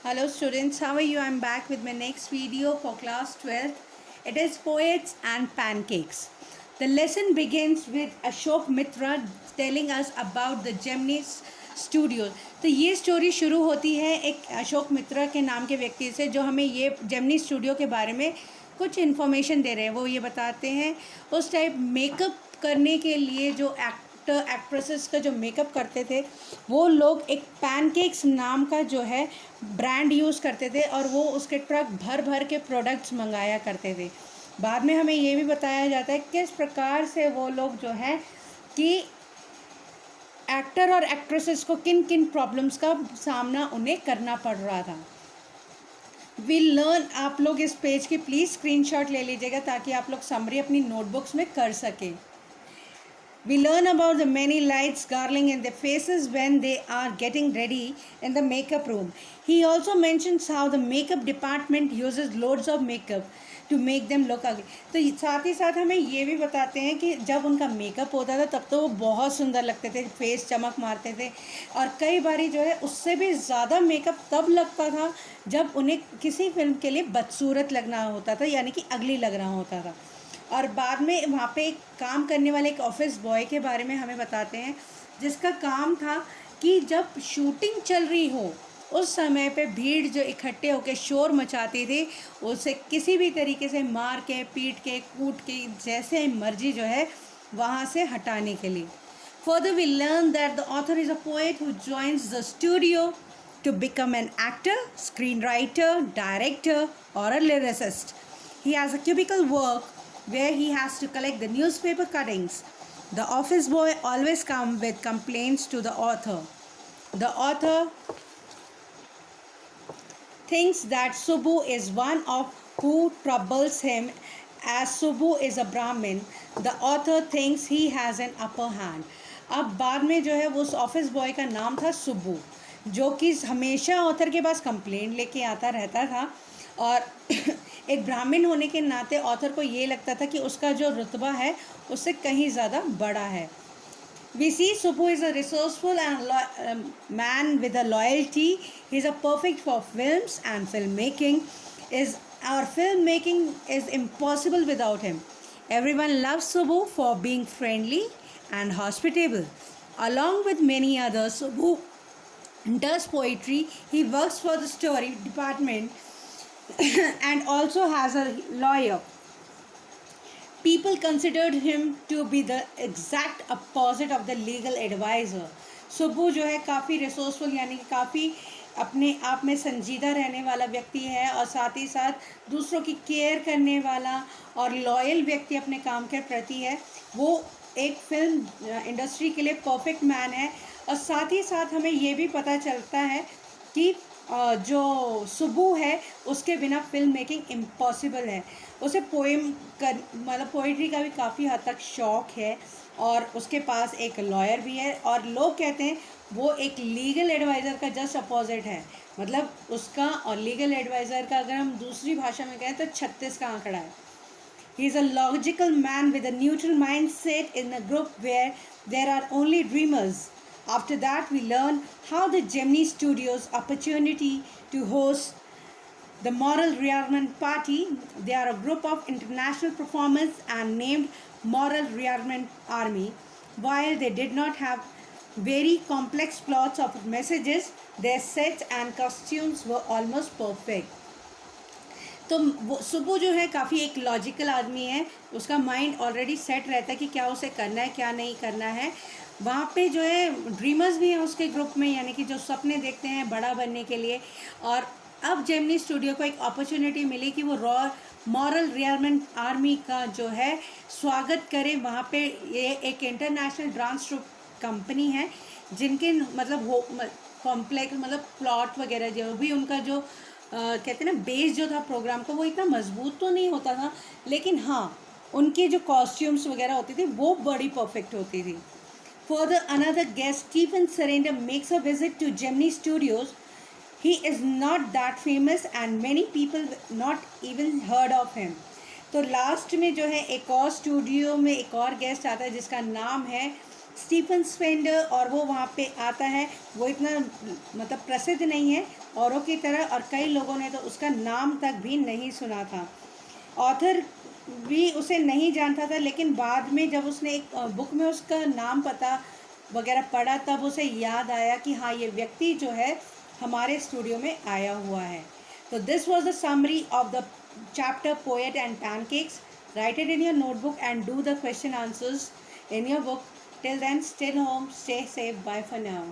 Hello students, how are you? I'm back with my next video for class 12th. It is Poets and Pancakes. The lesson begins with Ashok Mitra telling us about the Gemini Studios. तो ये story शुरू होती है एक अशोक मित्रा के नाम के व्यक्ति से जो हमें ये जेमिनी स्टूडियो के बारे में कुछ इन्फॉर्मेशन दे रहे हैं। वो ये बताते हैं उस टाइप मेकअप करने के लिए जो एक्टर एक्ट्रेसेस का जो मेकअप करते थे वो लोग एक पैनकेक्स नाम का जो है ब्रांड यूज़ करते थे और वो उसके ट्रक भर भर के प्रोडक्ट्स मंगाया करते थे। बाद में हमें ये भी बताया जाता है किस प्रकार से वो लोग जो है कि एक्टर और एक्ट्रेसेस को किन किन प्रॉब्लम्स का सामना उन्हें करना पड़ रहा था। वी लर्न, आप लोग इस पेज की प्लीज़ स्क्रीनशॉट ले लीजिएगा ताकि आप लोग समरी अपनी नोटबुक्स में कर सकें। We learn about the many lights garling in their faces when they are getting ready in the makeup room. He also mentions how the makeup department uses loads of makeup to make them look ugly. तो साथ ही साथ हमें ये भी बताते हैं कि जब उनका मेकअप होता था तब तो वो बहुत सुंदर लगते थे, फेस चमक मारते थे और कई बारी जो है उससे भी ज़्यादा मेकअप तब लगता था जब उन्हें किसी फिल्म के लिए बदसूरत लगना होता था, यानी कि अगली लग रहा होता था। और बाद में वहाँ पे एक काम करने वाले एक ऑफिस बॉय के बारे में हमें बताते हैं जिसका काम था कि जब शूटिंग चल रही हो उस समय पे भीड़ जो इकट्ठे होकर शोर मचाती थी उसे किसी भी तरीके से मार के पीट के कूट के जैसे मर्जी जो है वहाँ से हटाने के लिए। Further we learn that the author is a poet who joins the studio to become an actor, screenwriter, director, or a lyricist. He has a cubicle work where he has to collect the newspaper cuttings. The office boy always comes with complaints to the author. The author thinks that Subbu is one of who troubles him. As Subbu is a Brahmin, the author thinks he has an upper hand. अब बाद में जो है वो उस office boy का नाम था सुब्बू, जो कि हमेशा ऑथर के पास कंप्लेंट लेके आता रहता था और एक ब्राह्मण होने के नाते ऑथर को ये लगता था कि उसका जो रुतबा है उससे कहीं ज़्यादा बड़ा है। We see Subbu is a resourceful and man with a loyalty. He is a perfect for films and filmmaking. Our filmmaking is impossible without him. Everyone loves Subbu for being friendly and hospitable. Along with many others, Subbu does poetry. He works for the story department and also has a lawyer. People considered him to be the exact opposite of the legal advisor. Subbu जो है काफ़ी resourceful यानी कि काफ़ी अपने आप में संजीदा रहने वाला व्यक्ति है और साथ ही साथ दूसरों की केयर करने वाला और लॉयल व्यक्ति अपने काम के प्रति है। वो एक फिल्म इंडस्ट्री के लिए परफेक्ट मैन है और साथ ही साथ हमें ये भी पता चलता है कि जो सुब्बू है उसके बिना फिल्म मेकिंग इम्पॉसिबल है। उसे पोएम कर मतलब पोइट्री का भी काफ़ी हद तक शौक़ है और उसके पास एक लॉयर भी है और लोग कहते हैं वो एक लीगल एडवाइज़र का जस्ट अपोजिट है। मतलब उसका और लीगल एडवाइज़र का अगर हम दूसरी भाषा में कहें तो 36 का आंकड़ा है। He is a logical man with a neutral mindset in a group where there are only dreamers. After that, we learn how the Gemini Studios opportunity to host the Moral Rearmament Party. They are a group of international performers and named Moral Rearmament Army. While they did not have very complex plots of messages, their sets and costumes were almost perfect. तो वो सुब्बू जो है काफ़ी एक logical आदमी है, उसका mind already set रहता है कि क्या उसे करना है क्या नहीं करना है। वहाँ पे जो है ड्रीमर्स भी हैं उसके ग्रुप में, यानी कि जो सपने देखते हैं बड़ा बनने के लिए। और अब जेमिनी स्टूडियो को एक अपॉर्चुनिटी मिली कि वो मॉरल रियरमेंट आर्मी का जो है स्वागत करें वहाँ पे। ये एक इंटरनेशनल डांस ट्रूप कंपनी है जिनके मतलब हो कॉम्प्लेक्स मतलब प्लॉट वगैरह जो भी उनका जो कहते हैं ना बेस जो था प्रोग्राम का वो इतना मजबूत तो नहीं होता था, लेकिन हाँ उनके जो कॉस्ट्यूम्स वगैरह होती थी वो बड़ी परफेक्ट होती थी। Further, another guest, Stephen Surrender, makes a visit to Gemini Studios. He is not that famous and many people not even heard of him. तो लास्ट में जो है एक और स्टूडियो में एक और गेस्ट आता है जिसका नाम है स्टीफन स्पेंडर, और वो वहाँ पे आता है। वो इतना मतलब प्रसिद्ध नहीं है औरों की तरह, और कई लोगों ने तो उसका नाम तक भी नहीं सुना था। ऑथर भी उसे नहीं जानता था, लेकिन बाद में जब उसने एक बुक में उसका नाम पता वगैरह पढ़ा, तब उसे याद आया कि हाँ, ये व्यक्ति जो है हमारे स्टूडियो में आया हुआ है। तो this was the summary of the chapter Poet and Pancakes. Write it in your notebook and do the question answers in your book. Till then, stay home, stay safe. Bye for now.